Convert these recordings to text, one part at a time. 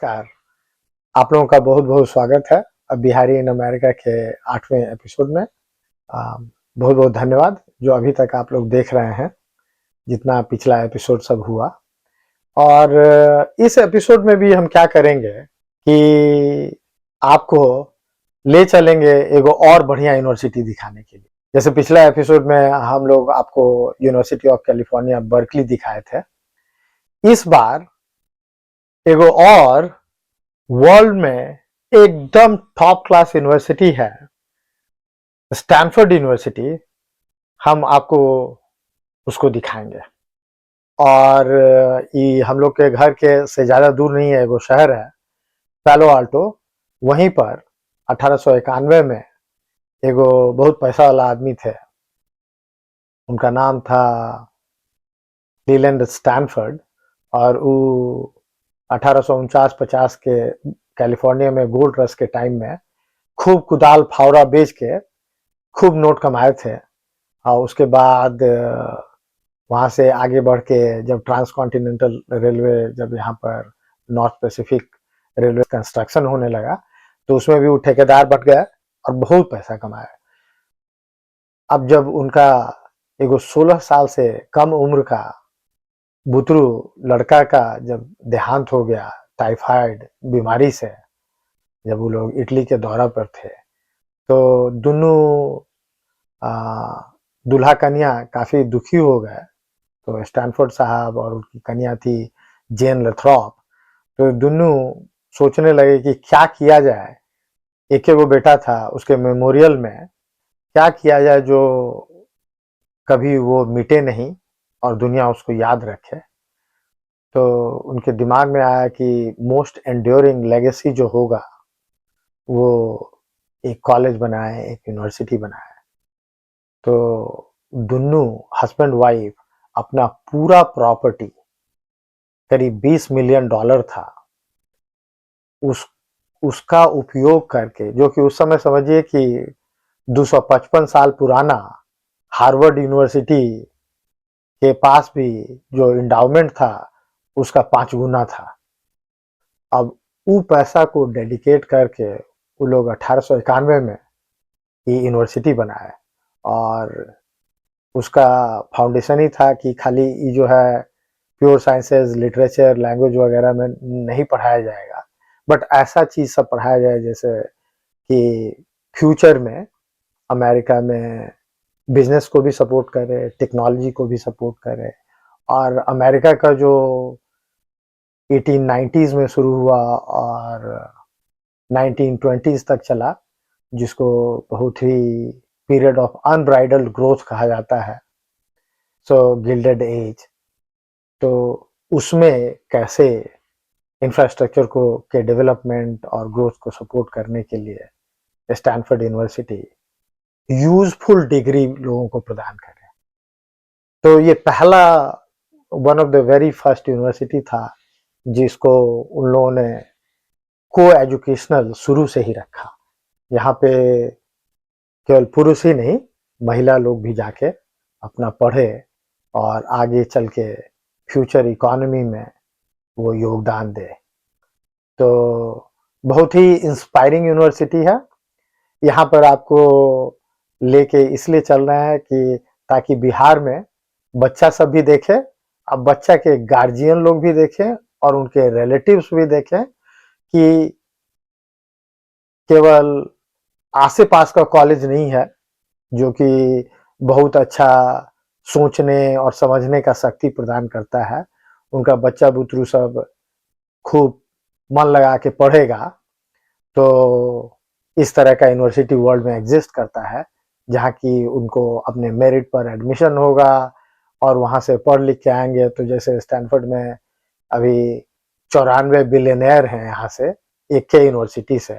नमस्कार। आप लोगों का बहुत बहुत स्वागत है बिहारी इन अमेरिका के 8वें एपिसोड में। बहुत बहुत धन्यवाद जो अभी तक आप लोग देख रहे हैं, जितना पिछला एपिसोड सब हुआ। और इस एपिसोड में भी हम क्या करेंगे कि आपको ले चलेंगे एगो और बढ़िया यूनिवर्सिटी दिखाने के लिए। जैसे पिछला एपिसोड में हम लोग आपको यूनिवर्सिटी ऑफ कैलिफोर्निया बर्कली दिखाए थे, इस बार एगो और वर्ल्ड में एकदम टॉप क्लास यूनिवर्सिटी है, स्टैनफोर्ड यूनिवर्सिटी। हम आपको उसको दिखाएंगे। और ये हम लोग के घर के से ज़्यादा दूर नहीं है, एगो शहर है पैलो आल्टो। वहीं पर 1891 में एगो बहुत पैसा वाला आदमी थे, उनका नाम था लीलैंड स्टैनफोर्ड। और वो 1849-50 के कैलिफोर्निया में गोल्ड रश के टाइम में खूब कुदाल फावड़ा बेच के खूब नोट कमाए थे। और उसके बाद वहाँ से आगे बढ़ के जब ट्रांस कॉन्टिनेंटल रेलवे, जब यहाँ पर नॉर्थ पैसिफिक रेलवे कंस्ट्रक्शन होने लगा, तो उसमें भी वो ठेकेदार बन गए और बहुत पैसा कमाया। अब जब उनका एगो 16 साल से कम उम्र का बुतरू लड़का का जब देहांत हो गया टाइफाइड बीमारी से, जब वो लोग इटली के दौरा पर थे, तो दोनों दूल्हा कन्या काफी दुखी हो गए। तो स्टैनफोर्ड साहब और उनकी कन्या थी जेन लेथ्रॉप, तो दोनों सोचने लगे कि क्या किया जाए। एक वो बेटा था, उसके मेमोरियल में क्या किया जाए जो कभी वो मिटे नहीं और दुनिया उसको याद रखे। तो उनके दिमाग में आया कि मोस्ट एंड्योरिंग लेगेसी जो होगा वो एक कॉलेज बनाए, एक यूनिवर्सिटी बनाए। तो दोनों हस्बैंड वाइफ अपना पूरा प्रॉपर्टी, करीब $20 मिलियन था, उसका उपयोग करके, जो कि उस समय समझिए कि 255 साल पुराना हार्वर्ड यूनिवर्सिटी के पास भी जो इंडाउमेंट था उसका 5 गुना था। अब वो पैसा को डेडिकेट करके वो लोग 1891 में ये यूनिवर्सिटी बनाए। और उसका फाउंडेशन ही था कि खाली ये जो है प्योर साइंसेज, लिटरेचर, लैंग्वेज वगैरह में नहीं पढ़ाया जाएगा, बट ऐसा चीज सब पढ़ाया जाए जैसे कि फ्यूचर में अमेरिका में बिजनेस को भी सपोर्ट करे, टेक्नोलॉजी को भी सपोर्ट करे। और अमेरिका का जो 1890s में शुरू हुआ और 1920s तक चला, जिसको बहुत ही पीरियड ऑफ अनब्राइडल्ड ग्रोथ कहा जाता है, सो गिल्डेड एज, तो उसमें कैसे इंफ्रास्ट्रक्चर को के डेवलपमेंट और ग्रोथ को सपोर्ट करने के लिए स्टैनफोर्ड यूनिवर्सिटी यूजफुल डिग्री लोगों को प्रदान करे। तो ये पहला one of the very first university था जिसको उन लोगों ने को एजुकेशनल शुरू से ही रखा। यहाँ पे केवल पुरुष ही नहीं, महिला लोग भी जाके अपना पढ़े और आगे चल के फ्यूचर इकोनॉमी में वो योगदान दे। तो बहुत ही इंस्पायरिंग यूनिवर्सिटी है। यहाँ पर आपको लेके इसलिए चल रहे हैं कि ताकि बिहार में बच्चा सब भी देखे, अब बच्चा के गार्जियन लोग भी देखें और उनके रिलेटिव्स भी देखें कि केवल आसे पास का कॉलेज नहीं है जो कि बहुत अच्छा सोचने और समझने का शक्ति प्रदान करता है। उनका बच्चा बुतरू सब खूब मन लगा के पढ़ेगा, तो इस तरह का यूनिवर्सिटी वर्ल्ड में एग्जिस्ट करता है, जहाँ की उनको अपने मेरिट पर एडमिशन होगा और वहाँ से पढ़ लिख के आएंगे। तो जैसे स्टैनफोर्ड में अभी 94 बिलियनर हैं यहाँ से, एक के यूनिवर्सिटी से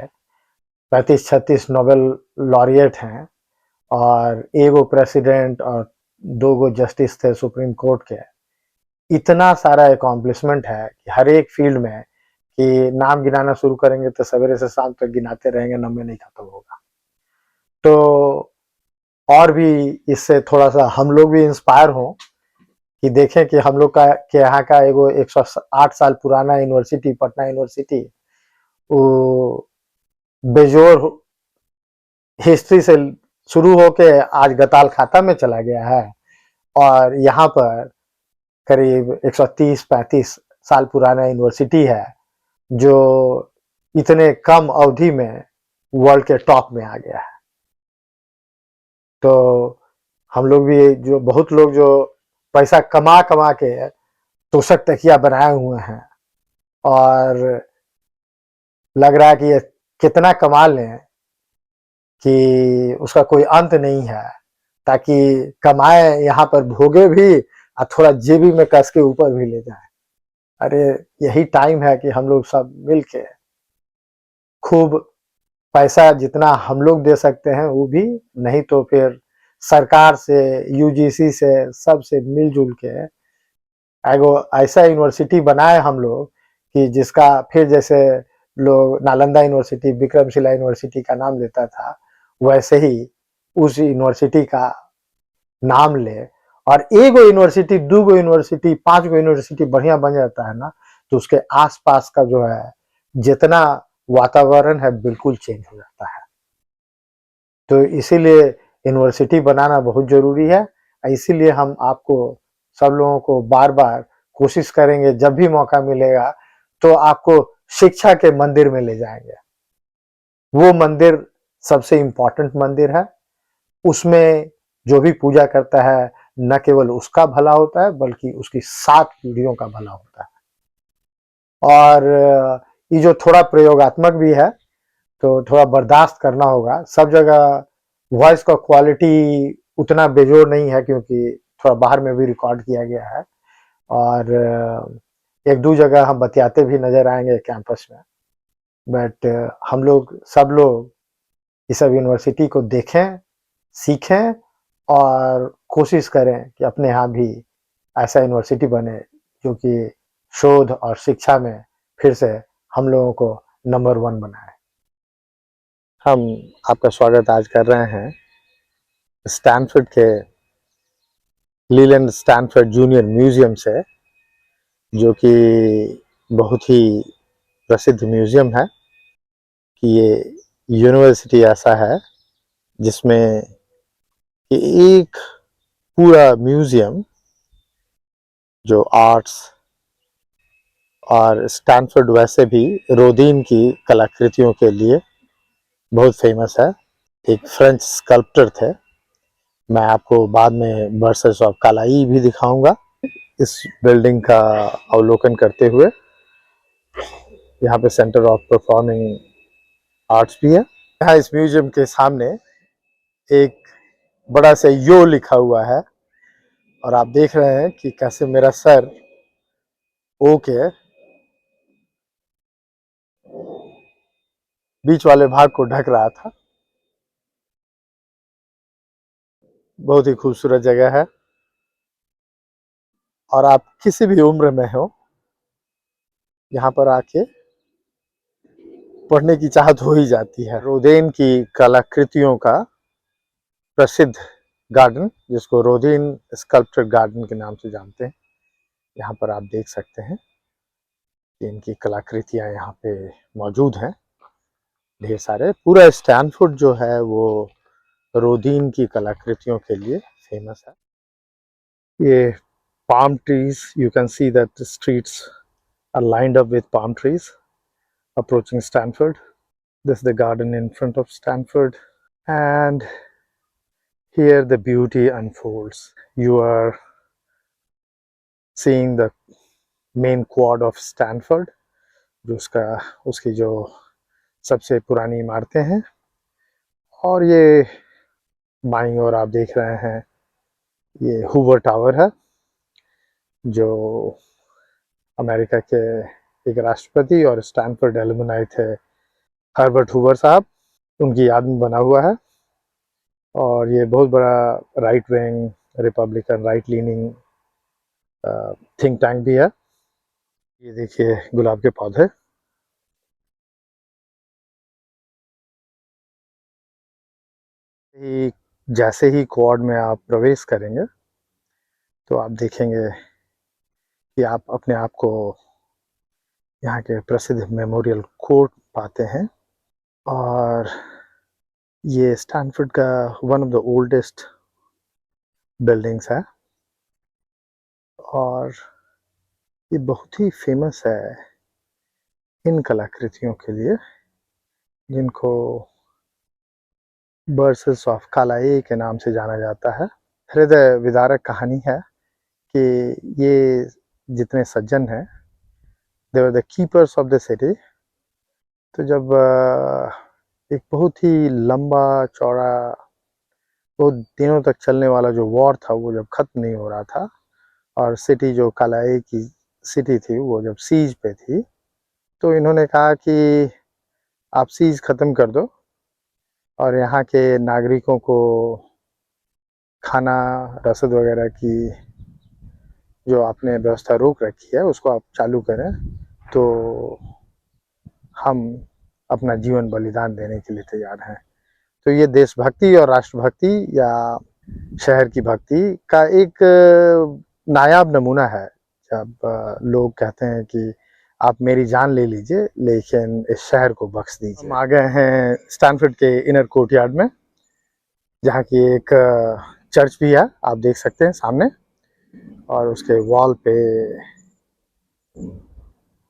35-36 नोबेल लॉरिएट हैं और एगो प्रेसिडेंट और 2 गो जस्टिस थे सुप्रीम कोर्ट के। इतना सारा अकॉम्प्लिशमेंट है कि हर एक फील्ड में कि नाम गिनाना शुरू करेंगे तो सवेरे से शाम तक गिनाते रहेंगे, नंबर नहीं खत्म होगा। तो और भी इससे थोड़ा सा हम लोग भी इंस्पायर हों कि देखें कि हम लोग का के यहाँ का एगो 108 साल पुराना यूनिवर्सिटी, पटना यूनिवर्सिटी, वो बेजोड़ हिस्ट्री से शुरू होके आज गताल खाता में चला गया है, और यहाँ पर करीब 130-35 साल पुराना यूनिवर्सिटी है जो इतने कम अवधि में वर्ल्ड के टॉप में आ गया है। तो हम लोग भी, जो बहुत लोग जो पैसा कमा कमा के तोशक तकिया बनाए हुए हैं, और लग रहा है कि ये कितना कमा लें कि उसका कोई अंत नहीं है, ताकि कमाए यहाँ पर भोगे भी और थोड़ा जेबी में कस के ऊपर भी ले जाए। अरे यही टाइम है कि हम लोग सब मिल के खूब पैसा जितना हम लोग दे सकते हैं वो भी, नहीं तो फिर सरकार से, यूजीसी से, सबसे मिलजुल के एगो ऐसा यूनिवर्सिटी बनाए हम लोग कि जिसका फिर जैसे लोग नालंदा यूनिवर्सिटी, विक्रमशिला यूनिवर्सिटी का नाम लेता था, वैसे ही उस यूनिवर्सिटी का नाम ले, और एगो यूनिवर्सिटी, दूगो यूनिवर्सिटी, 5 गो यूनिवर्सिटी बढ़िया बन जाता है ना, तो उसके आसपास का जो है जितना वातावरण है बिल्कुल चेंज हो जाता है। तो इसीलिए यूनिवर्सिटी बनाना बहुत जरूरी है। इसीलिए हम आपको, सब लोगों को बार बार कोशिश करेंगे, जब भी मौका मिलेगा तो आपको शिक्षा के मंदिर में ले जाएंगे। वो मंदिर सबसे इम्पोर्टेंट मंदिर है। उसमें जो भी पूजा करता है न केवल उसका भला होता है बल्कि उसकी 7 पीढ़ियों का भला होता है। और ये जो थोड़ा प्रयोगात्मक भी है, तो थोड़ा बर्दाश्त करना होगा। सब जगह वॉइस का क्वालिटी उतना बेजोड़ नहीं है, क्योंकि थोड़ा बाहर में भी रिकॉर्ड किया गया है, और एक दो जगह हम बतियाते भी नजर आएंगे कैंपस में। बट हम लोग, सब लोग इस सब यूनिवर्सिटी को देखें, सीखें, और कोशिश करें कि अपने यहाँ भी ऐसा यूनिवर्सिटी बने जो कि शोध और शिक्षा में फिर से हम लोगों को नंबर 1 बनाए। हम आपका स्वागत आज कर रहे हैं स्टैनफोर्ड के लीलैंड स्टैनफोर्ड जूनियर म्यूजियम से, जो कि बहुत ही प्रसिद्ध म्यूजियम है। कि ये यूनिवर्सिटी ऐसा है जिसमें एक पूरा म्यूजियम जो आर्ट्स, और स्टैनफोर्ड वैसे भी रोदीन की कलाकृतियों के लिए बहुत फेमस है। एक फ्रेंच स्कल्प्टर थे, मैं आपको बाद में वर्सेस ऑफ कालाई भी दिखाऊंगा। इस बिल्डिंग का अवलोकन करते हुए यहाँ पे सेंटर ऑफ परफॉर्मिंग आर्ट्स भी है। यहाँ इस म्यूजियम के सामने एक बड़ा सा यो लिखा हुआ है, और आप देख रहे हैं कि कैसे मेरा सर ओ के बीच वाले भाग को ढक रहा था। बहुत ही खूबसूरत जगह है, और आप किसी भी उम्र में हो, यहाँ पर आके पढ़ने की चाहत हो ही जाती है। रोदेन की कलाकृतियों का प्रसिद्ध गार्डन, जिसको रोदेन स्कल्प्चर गार्डन के नाम से जानते हैं, यहाँ पर आप देख सकते हैं कि इनकी कलाकृतियाँ यहाँ पे मौजूद हैं ढेर सारे। पूरा स्टैनफोर्ड जो है वो रोदीन की कलाकृतियों के लिए फेमस है। ये palm trees, you can see that the streets are lined up with palm trees approaching Stanford. This is the garden in front of Stanford, and here the beauty unfolds. You are seeing the main quad of Stanford, जो उसकी जो सबसे पुरानी इमारतें हैं। और ये बाईं ओर आप देख रहे हैं, ये हूवर टावर है, जो अमेरिका के एक राष्ट्रपति और स्टैनफोर्ड एलुमनाई थे, हर्बर्ट हूवर साहब, उनकी याद में बना हुआ है। और ये बहुत बड़ा right wing, Republican, right leaning think tank भी है। ये देखिए गुलाब के पौधे। जैसे ही क्वाड में आप प्रवेश करेंगे तो आप देखेंगे कि आप अपने आप को यहाँ के प्रसिद्ध मेमोरियल कोर्ट पाते हैं। और ये स्टैनफोर्ड का one of the oldest buildings है और ये बहुत ही फेमस है इन कलाकृतियों के लिए जिनको वर्सेस ऑफ कालाए के नाम से जाना जाता है। हृदय विदारक कहानी है कि ये जितने सज्जन हैं they were the keepers of the city. तो जब एक बहुत ही लंबा चौड़ा बहुत दिनों तक चलने वाला जो वॉर था वो जब खत्म नहीं हो रहा था और सिटी जो कालाए की सिटी थी वो जब सीज पे थी, तो इन्होंने कहा कि आप सीज खत्म कर दो और यहाँ के नागरिकों को खाना रसद वगैरह की जो आपने व्यवस्था रोक रखी है उसको आप चालू करें, तो हम अपना जीवन बलिदान देने के लिए तैयार हैं। तो ये देशभक्ति और राष्ट्रभक्ति या शहर की भक्ति का एक नायाब नमूना है। जब लोग कहते हैं कि आप मेरी जान ले लीजिए लेकिन इस शहर को बख्श दीजिए। हम आ गए हैं स्टैनफोर्ड के इनर कोर्टयार्ड में, जहाँ की एक चर्च भी है, आप देख सकते हैं सामने, और उसके वॉल पे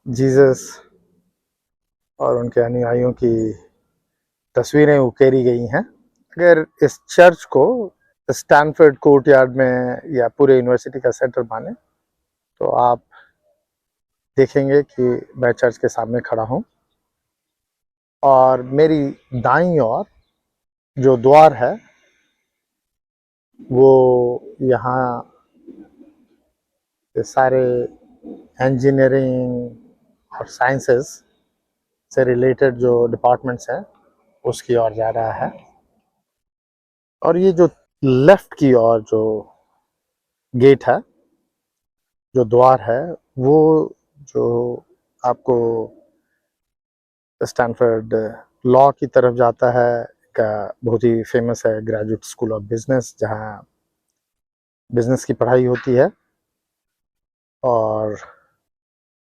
जीसस और उनके अनुयायियों की तस्वीरें उकेरी गई हैं। अगर इस चर्च को स्टैनफोर्ड कोर्टयार्ड में या पूरे यूनिवर्सिटी का सेंटर माने तो आप देखेंगे कि मैं चर्च के सामने खड़ा हूँ और मेरी दाईं ओर जो द्वार है वो यहाँ सारे इंजीनियरिंग और साइंसेस से रिलेटेड जो डिपार्टमेंट्स हैं उसकी ओर जा रहा है। और ये जो लेफ्ट की ओर जो गेट है, जो द्वार है, वो जो आपको स्टैनफोर्ड लॉ की तरफ जाता है, का बहुत ही फेमस है ग्रेजुएट स्कूल ऑफ बिजनेस, जहाँ बिजनेस की पढ़ाई होती है। और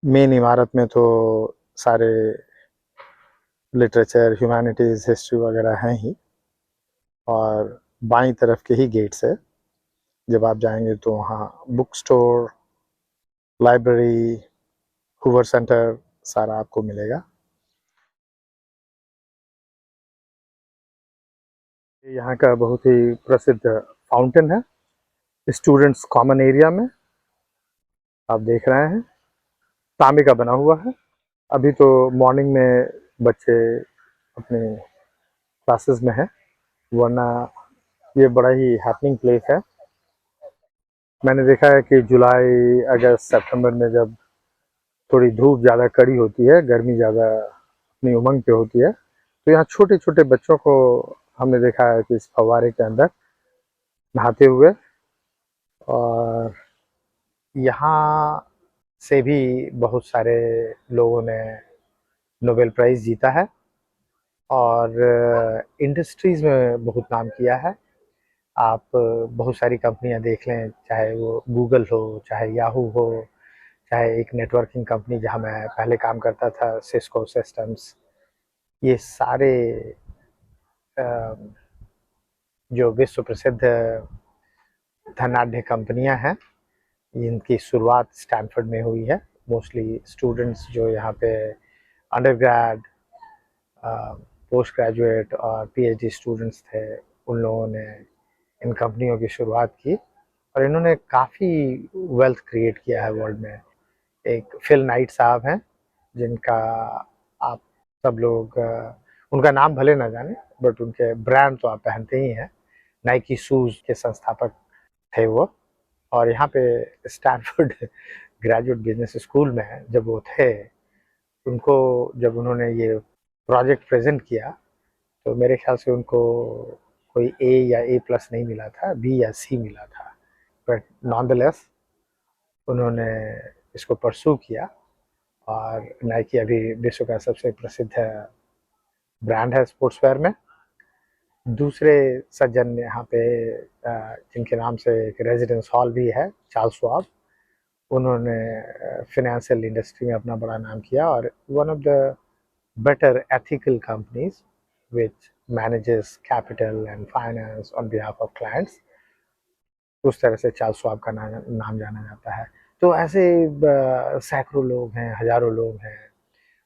मेन इमारत में तो सारे लिटरेचर, ह्यूमैनिटीज, हिस्ट्री वगैरह हैं ही। और बाईं तरफ के ही गेट से जब आप जाएंगे तो वहाँ book store, library, Hoover centre सारा आपको मिलेगा। यहाँ का बहुत ही प्रसिद्ध फाउंटेन है स्टूडेंट्स कॉमन एरिया में, आप देख रहे हैं, तांबे का बना हुआ है। अभी तो मॉर्निंग में बच्चे अपने क्लासेस में हैं, वरना ये बड़ा ही हैपनिंग प्लेस है। मैंने देखा है कि जुलाई, अगस्त, सितंबर में जब थोड़ी धूप ज़्यादा कड़ी होती है, गर्मी ज़्यादा अपनी उमंग पे होती है, तो यहाँ छोटे छोटे बच्चों को हमने देखा है कि इस फव्वारे के अंदर नहाते हुए। और यहाँ से भी बहुत सारे लोगों ने नोबेल प्राइज़ जीता है और इंडस्ट्रीज़ में बहुत नाम किया है। आप बहुत सारी कंपनियां देख लें, चाहे वो गूगल हो, चाहे याहू हो, चाहे एक नेटवर्किंग कंपनी जहां मैं पहले काम करता था, सिस्को सिस्टम्स, ये सारे जो विश्व प्रसिद्ध धनाढ़ कंपनियां हैं, इनकी शुरुआत स्टैनफोर्ड में हुई है। मोस्टली स्टूडेंट्स जो यहाँ पे अंडर ग्रेड, पोस्ट ग्रेजुएट और पीएचडी स्टूडेंट्स थे, उन लोगों ने इन कंपनियों की शुरुआत की और इन्होंने काफ़ी वेल्थ क्रिएट किया है वर्ल्ड में। एक फिल नाइट साहब हैं जिनका आप सब लोग उनका नाम भले ना जाने, बट उनके ब्रांड तो आप पहनते ही हैं। नाइकी शूज़ के संस्थापक थे वो। और यहाँ पे स्टैनफोर्ड ग्रेजुएट बिजनेस स्कूल में जब वो थे, उनको जब उन्होंने ये प्रोजेक्ट प्रेजेंट किया तो मेरे ख्याल से उनको कोई ए या ए प्लस नहीं मिला था, बी या सी मिला था, बट नॉनदलेस उन्होंने इसको परसू किया। और नाइकी अभी विश्व का सबसे प्रसिद्ध ब्रांड है स्पोर्ट्सवेयर में। दूसरे सज्जन यहाँ पे जिनके नाम से एक रेजिडेंस हॉल भी है, चार्ल्स श्वाब, उन्होंने फाइनेंशियल इंडस्ट्री में अपना बड़ा नाम किया और one of the better ethical companies which manages capital and finance on behalf of clients, उस तरह से चार्ल्स श्वाब का नाम जाना जाता है। तो ऐसे सैकड़ों लोग हैं, हजारों लोग हैं।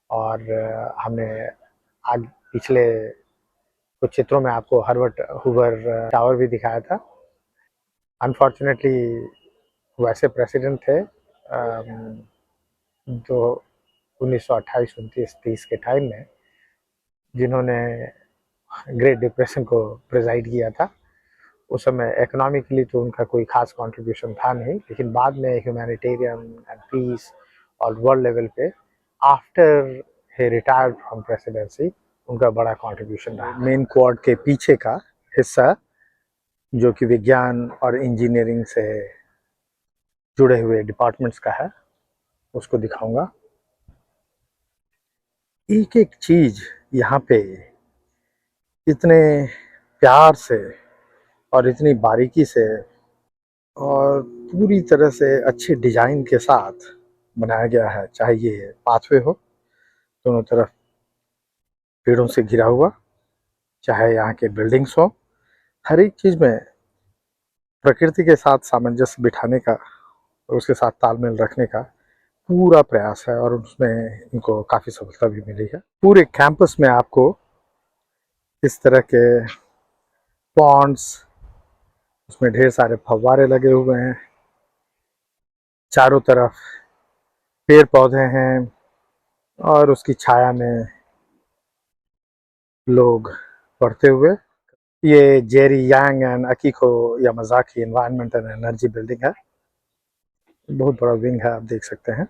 और हमने आग पिछले कुछ चित्रों में आपको हर्बर्ट हूवर टावर भी दिखाया था। अनफॉर्चुनेटली वैसे प्रेसिडेंट थे जो 1928, 29, 30 के टाइम में, जिन्होंने ग्रेट डिप्रेशन को प्रिजाइड किया था। उस समय इकोनॉमिकली तो उनका कोई खास कंट्रीब्यूशन था नहीं, लेकिन बाद में ह्यूमैनिटेरियन एंड पीस और वर्ल्ड लेवल पे after he retired from presidency उनका बड़ा कंट्रीब्यूशन रहा। मेन क्वाड के पीछे का हिस्सा जो कि विज्ञान और इंजीनियरिंग से जुड़े हुए डिपार्टमेंट्स का है, उसको दिखाऊंगा। एक एक चीज यहाँ पे इतने प्यार से और इतनी बारीकी से और पूरी तरह से अच्छे डिजाइन के साथ बनाया गया है। चाहे ये पाथवे हो दोनों तरफ पेड़ों से घिरा हुआ, चाहे यहाँ के बिल्डिंग्स हो, हर एक चीज में प्रकृति के साथ सामंजस्य बिठाने का और उसके साथ तालमेल रखने का पूरा प्रयास है और उसमें इनको काफ़ी सफलता भी मिली है। पूरे कैंपस में आपको इस तरह के पॉन्ड्स, उसमें ढेर सारे फव्वारे लगे हुए हैं, चारों तरफ पेड़ पौधे हैं और उसकी छाया में लोग पढ़ते हुए। ये Jerry Yang and Akiko Yamazaki environment and energy building है। बहुत बड़ा विंग है, आप देख सकते हैं,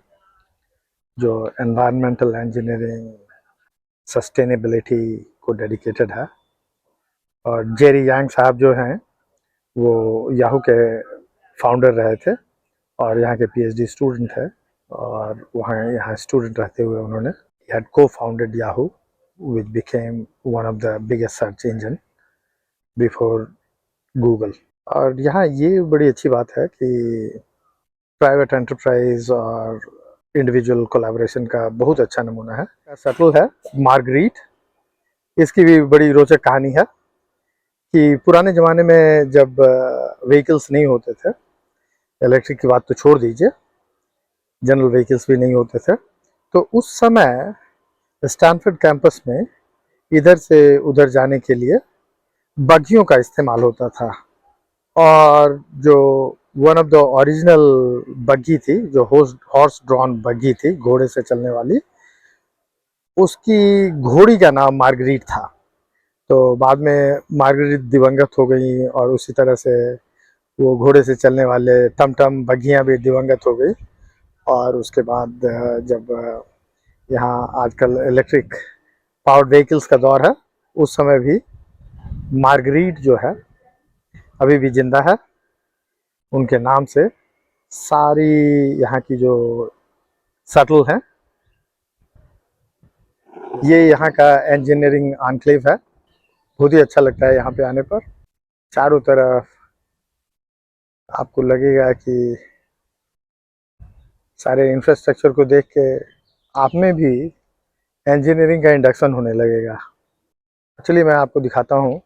जो एनवायरमेंटल इंजीनियरिंग सस्टेनेबिलिटी को डेडिकेटेड है। और जेरी यांग साहब जो हैं वो याहू के फाउंडर रहे थे और यहाँ के पीएचडी स्टूडेंट है। और वहाँ यहाँ स्टूडेंट रहते हुए उन्होंने had co-founded Yahoo, which became one of the biggest search engine before Google। और यहाँ ये बड़ी अच्छी बात है कि प्राइवेट एंटरप्राइज और इंडिविजुअल कोलैबोरेशन का बहुत अच्छा नमूना है। शटल है मार्गरीट, इसकी भी बड़ी रोचक कहानी है कि पुराने ज़माने में जब व्हीकल्स नहीं होते थे, इलेक्ट्रिक की बात तो छोड़ दीजिए, जनरल व्हीकल्स भी नहीं होते थे, तो उस समय स्टैनफोर्ड कैंपस में इधर से उधर जाने के लिए बग्गियों का इस्तेमाल होता था। और जो वन ऑफ द ओरिजिनल बग्गी थी, जो हॉर्स ड्रॉन बग्गी थी, घोड़े से चलने वाली, उसकी घोड़ी का नाम मार्गरीट था। तो बाद में मार्गरीट दिवंगत हो गई और उसी तरह से वो घोड़े से चलने वाले टमटम बग्गियाँ भी दिवंगत हो गई। और उसके बाद जब यहाँ आजकल इलेक्ट्रिक पावर्ड व्हीकल्स का दौर है, उस समय भी मार्गरीट जो है अभी भी जिंदा है। उनके नाम से सारी यहाँ की जो शटल हैं, ये यहाँ का इंजीनियरिंग एनक्लेव है। बहुत ही अच्छा लगता है यहाँ पे आने पर। चारों तरफ आपको लगेगा कि सारे इंफ्रास्ट्रक्चर को देख के आप में भी इंजीनियरिंग का इंडक्शन होने लगेगा। चलिए मैं आपको दिखाता हूँ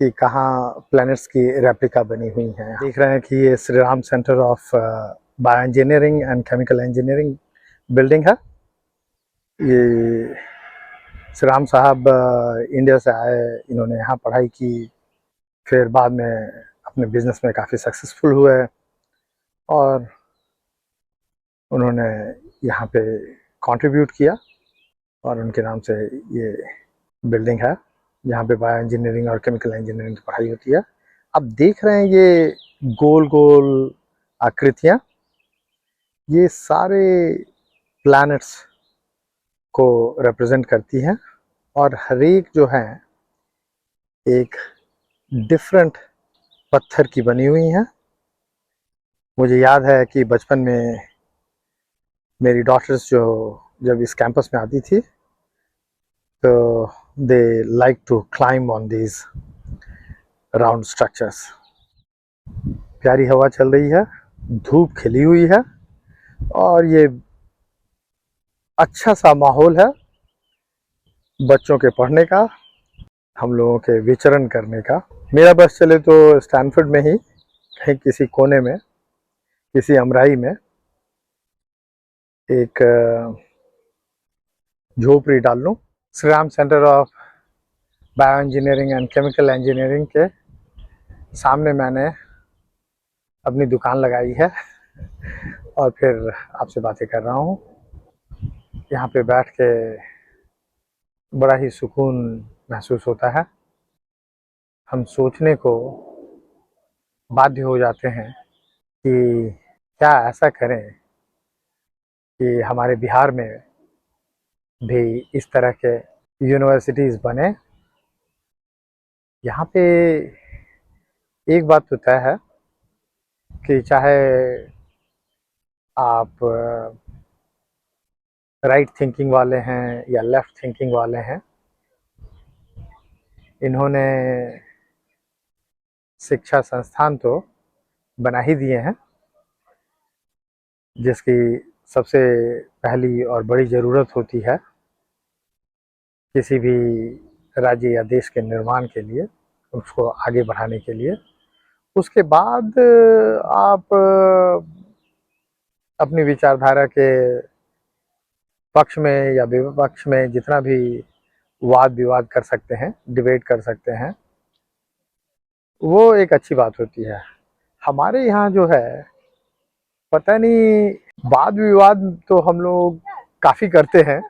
कि कहाँ प्लैनेट्स की रेप्लिका बनी हुई हैं। देख रहे हैं कि ये Shri Ram centre of bio engineering and chemical engineering building है। ये श्री राम साहब इंडिया से आए, इन्होंने यहाँ पढ़ाई की, फिर बाद में अपने बिजनेस में काफ़ी सक्सेसफुल हुए और उन्होंने यहाँ पे कंट्रीब्यूट किया और उनके नाम से ये बिल्डिंग है जहाँ पे बायो इंजीनियरिंग और केमिकल इंजीनियरिंग की पढ़ाई होती है। आप देख रहे हैं ये गोल गोल आकृतियाँ, ये सारे प्लैनेट्स को रिप्रेजेंट करती हैं और हर एक जो है एक डिफरेंट पत्थर की बनी हुई हैं। मुझे याद है कि बचपन में मेरी डॉटर्स जो जब इस कैंपस में आती थी तो they like to climb on these round structures. प्यारी हवा चल रही है, धूप खिली हुई है और ये अच्छा सा माहौल है बच्चों के पढ़ने का, हम लोगों के विचरण करने का। मेरा बस चले तो स्टैनफोर्ड में ही कहीं किसी कोने में, किसी अमराई में एक झोपड़ी डाल लूँ। Shri Ram centre of bio engineering and chemical engineering के सामने मैंने अपनी दुकान लगाई है और फिर आपसे बातें कर रहा हूँ। यहाँ पे बैठ के बड़ा ही सुकून महसूस होता है। हम सोचने को बाध्य हो जाते हैं कि क्या ऐसा करें कि हमारे बिहार में भी इस तरह के यूनिवर्सिटीज़ बने। यहाँ पे एक बात तो तय है कि चाहे आप राइट थिंकिंग वाले हैं या लेफ्ट थिंकिंग वाले हैं, इन्होंने शिक्षा संस्थान तो बना ही दिए हैं, जिसकी सबसे पहली और बड़ी ज़रूरत होती है किसी भी राज्य या देश के निर्माण के लिए, उसको आगे बढ़ाने के लिए। उसके बाद आप अपनी विचारधारा के पक्ष में या विपक्ष में जितना भी वाद विवाद कर सकते हैं, डिबेट कर सकते हैं, वो एक अच्छी बात होती है। हमारे यहाँ जो है पता नहीं, वाद विवाद तो हम लोग काफ़ी करते हैं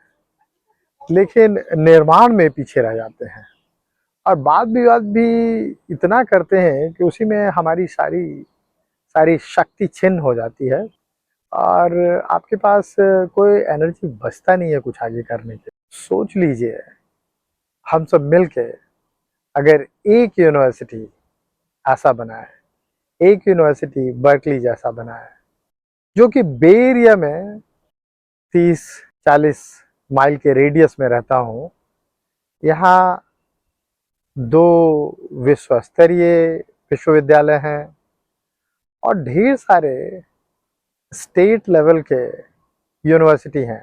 लेकिन निर्माण में पीछे रह जाते हैं, और वाद विवाद भी इतना करते हैं कि उसी में हमारी सारी सारी शक्ति छिन्न हो जाती है और आपके पास कोई एनर्जी बचता नहीं है कुछ आगे करने के। सोच लीजिए, हम सब मिलके अगर एक यूनिवर्सिटी ऐसा बनाए, एक यूनिवर्सिटी बर्कली जैसा बनाए, जो कि बे एरिया में 30-40 माइल के रेडियस में रहता हूँ, यहाँ 2 विश्व स्तरीय विश्वविद्यालय हैं और ढेर सारे स्टेट लेवल के यूनिवर्सिटी हैं।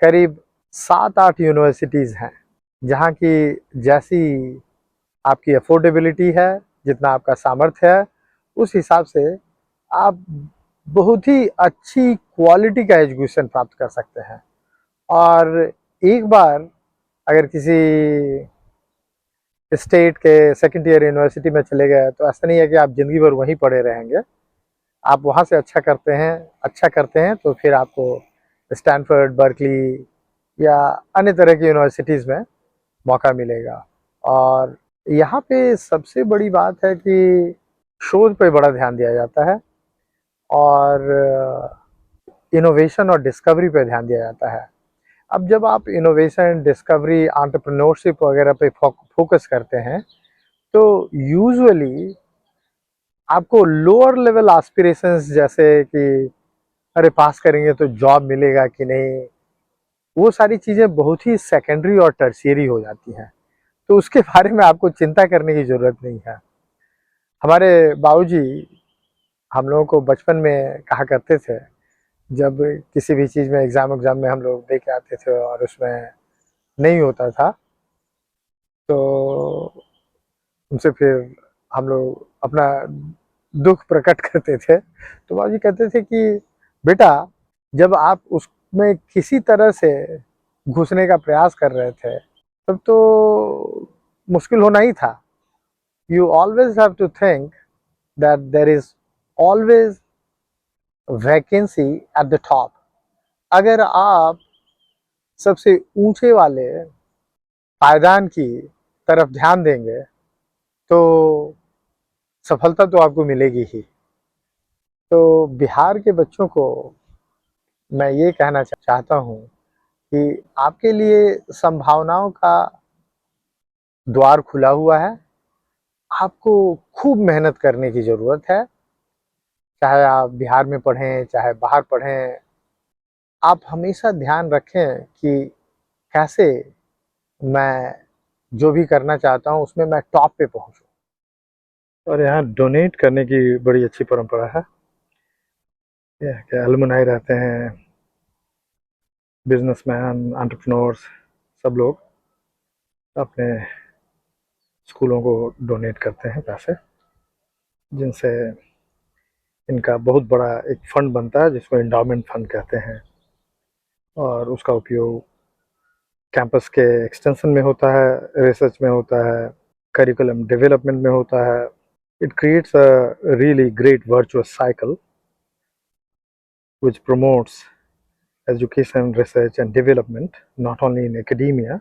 करीब 7-8 यूनिवर्सिटीज़ हैं जहाँ की जैसी आपकी अफोर्डेबिलिटी है, जितना आपका सामर्थ्य है, उस हिसाब से आप बहुत ही अच्छी क्वालिटी का एजुकेशन प्राप्त कर सकते हैं। और एक बार अगर किसी स्टेट के सेकेंड ईयर यूनिवर्सिटी में चले गए तो ऐसा नहीं है कि आप ज़िंदगी भर वहीं पढ़े रहेंगे। आप वहाँ से अच्छा करते हैं तो फिर आपको स्टैनफोर्ड, बर्कली या अन्य तरह की यूनिवर्सिटीज़ में मौका मिलेगा। और यहाँ पे सबसे बड़ी बात है कि शोध पे बड़ा ध्यान दिया जाता है और इनोवेशन और डिस्कवरी पे ध्यान दिया जाता है। अब जब आप इनोवेशन, डिस्कवरी, एंटरप्रेन्योरशिप वगैरह पे फोकस करते हैं तो यूजुअली आपको लोअर लेवल एस्पिरेशंस, जैसे कि अरे पास करेंगे तो जॉब मिलेगा कि नहीं, वो सारी चीज़ें बहुत ही सेकेंडरी और टर्शियरी हो जाती हैं, तो उसके बारे में आपको चिंता करने की ज़रूरत नहीं है। हमारे बाबूजी हम लोगों को बचपन में कहा करते थे, जब किसी भी चीज़ में एग्ज़ाम में हम लोग दे के आते थे और उसमें नहीं होता था, तो उनसे फिर हम लोग अपना दुख प्रकट करते थे, तो बाबूजी कहते थे कि बेटा, जब आप उसमें किसी तरह से घुसने का प्रयास कर रहे थे तब तो मुश्किल होना ही था। You always have to think that there is always vacancy at the top. अगर आप सबसे ऊंचे वाले पायदान की तरफ ध्यान देंगे तो सफलता तो आपको मिलेगी ही। तो बिहार के बच्चों को मैं ये कहना चाहता हूँ कि आपके लिए संभावनाओं का द्वार खुला हुआ है। आपको खूब मेहनत करने की ज़रूरत है, चाहे आप बिहार में पढ़ें चाहे बाहर पढ़ें। आप हमेशा ध्यान रखें कि कैसे मैं जो भी करना चाहता हूँ उसमें मैं टॉप पे पहुँचूँ। और यहाँ डोनेट करने की बड़ी अच्छी परंपरा है। यह के एलुमनाई रहते हैं, बिजनेसमैन, एंटरप्रेन्योर्स, सब लोग अपने स्कूलों को डोनेट करते हैं पैसे, जिनसे इनका बहुत बड़ा एक फंड बनता है जिसको एंडाउमेंट फंड कहते हैं, और उसका उपयोग कैंपस के एक्सटेंशन में होता है, रिसर्च में होता है, करिकुलम डेवलपमेंट में होता है। It creates a really great virtuous cycle which promotes education, research, and development not only in academia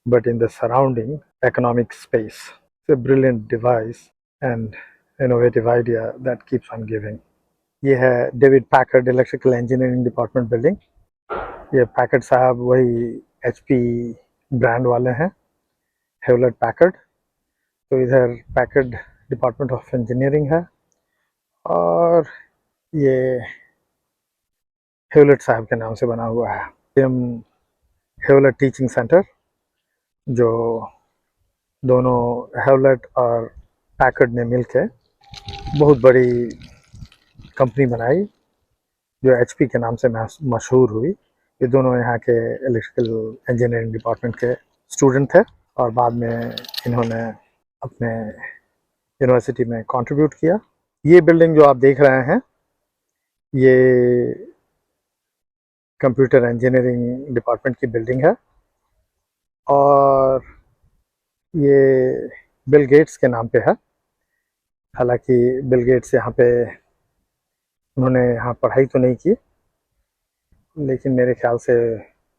but in the surrounding economic space. It's a brilliant device and innovative idea that keeps on giving. ये है David Packard electrical engineering department building. ये Packard साहब वही HP brand वाले हैं, Hewlett Packard. तो इधर Packard department of engineering है, और ये हेवलेट साहब के नाम से बना हुआ है। हेवलेट टीचिंग सेंटर, जो दोनों हेवलेट और पैकर्ड ने मिलके बहुत बड़ी कंपनी बनाई जो HP के नाम से मशहूर हुई। ये दोनों यहाँ के इलेक्ट्रिकल इंजीनियरिंग डिपार्टमेंट के स्टूडेंट थे, और बाद में इन्होंने अपने यूनिवर्सिटी में कंट्रीब्यूट किया। ये बिल्डिंग जो आप देख रहे हैं, ये कंप्यूटर इंजीनियरिंग डिपार्टमेंट की बिल्डिंग है, और ये बिल गेट्स के नाम पे है। हालांकि बिल गेट्स यहाँ पे, उन्होंने यहाँ पढ़ाई तो नहीं की, लेकिन मेरे ख्याल से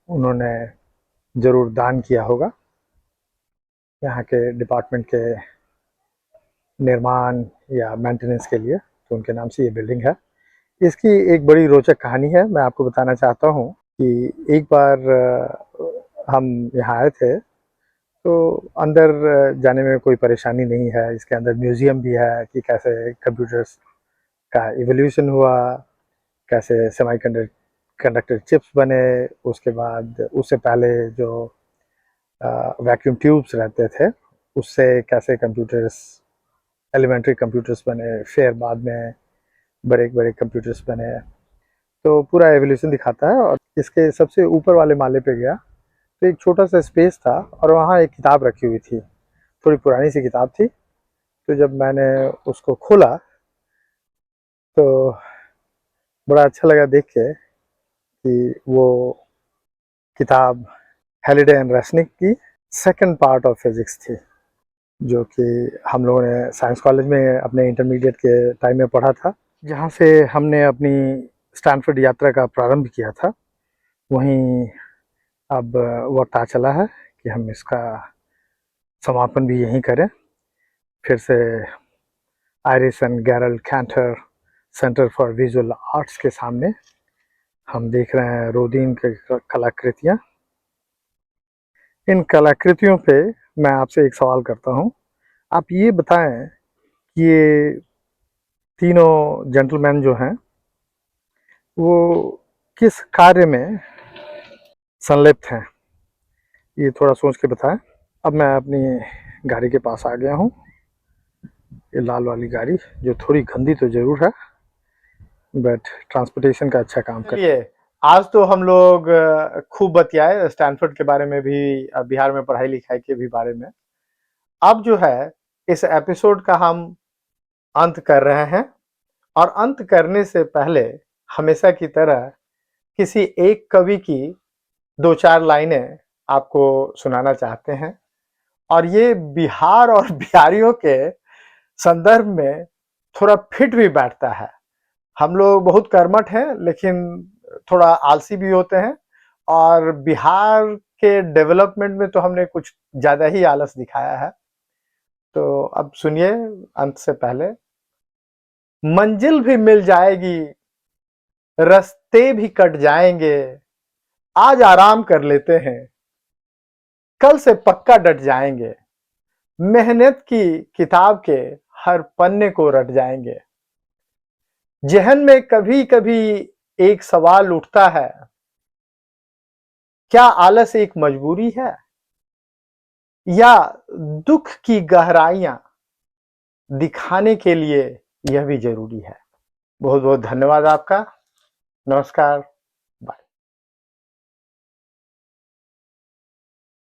उन्होंने ज़रूर दान किया होगा यहाँ के डिपार्टमेंट के निर्माण या मेंटेनेंस के लिए, तो उनके नाम से ये बिल्डिंग है। इसकी एक बड़ी रोचक कहानी है, मैं आपको बताना चाहता हूँ कि एक बार हम यहाँ आए थे, तो अंदर जाने में कोई परेशानी नहीं है। इसके अंदर म्यूज़ियम भी है कि कैसे कंप्यूटर्स का इवोल्यूशन हुआ, कैसे सेमीकंडक्टर चिप्स बने, उसके बाद उससे पहले जो वैक्यूम ट्यूब्स रहते थे उससे कैसे कंप्यूटर्स, एलिमेंट्री कंप्यूटर्स बने, फिर बाद में बड़े बड़े कंप्यूटर्स बने। तो पूरा एवोल्यूशन दिखाता है। और इसके सबसे ऊपर वाले माले पे गया तो एक छोटा सा स्पेस था, और वहाँ एक किताब रखी हुई थी, थोड़ी पुरानी सी किताब थी। तो जब मैंने उसको खोला तो बड़ा अच्छा लगा देख के कि वो किताब हेलिडे एंड रेसनिक की सेकंड पार्ट ऑफ फिजिक्स थी, जो कि हम लोगों ने साइंस कॉलेज में अपने इंटरमीडिएट के टाइम में पढ़ा था, जहाँ से हमने अपनी स्टैनफोर्ड यात्रा का प्रारंभ किया था। वहीं अब वक्त आ चला है कि हम इसका समापन भी यहीं करें। फिर से Iris and Gerald Cantor center for visual arts के सामने हम देख रहे हैं रोदीन की कलाकृतियाँ। इन कलाकृतियों पे मैं आपसे एक सवाल करता हूँ, आप ये बताएं कि ये तीनों जेंटलमैन जो हैं वो किस कार्य में संलिप्त हैं, ये थोड़ा सोच के बताएं। अब मैं अपनी गाड़ी के पास आ गया हूँ, ये लाल वाली गाड़ी जो थोड़ी गंदी तो ज़रूर है बट ट्रांसपोर्टेशन का अच्छा काम कर। चलिए, आज तो हम लोग खूब बतियाए स्टैनफोर्ड के बारे में भी, बिहार में पढ़ाई लिखाई के भी बारे में। अब जो है इस एपिसोड का हम अंत कर रहे हैं, और अंत करने से पहले हमेशा की तरह किसी एक कवि की दो चार लाइनें आपको सुनाना चाहते हैं, और ये बिहार और बिहारियों के संदर्भ में थोड़ा फिट भी बैठता है। हम लोग बहुत कर्मठ हैं, लेकिन थोड़ा आलसी भी होते हैं, और बिहार के डेवलपमेंट में तो हमने कुछ ज्यादा ही आलस दिखाया है। तो अब सुनिए अंत से पहले। मंजिल भी मिल जाएगी, रास्ते भी कट जाएंगे, आज आराम कर लेते हैं, कल से पक्का डट जाएंगे, मेहनत की किताब के हर पन्ने को रट जाएंगे। जहन में कभी कभी एक सवाल उठता है, क्या आलस एक मजबूरी है, या दुख की गहराइयां दिखाने के लिए यह भी जरूरी है। बहुत बहुत धन्यवाद आपका। नमस्कार।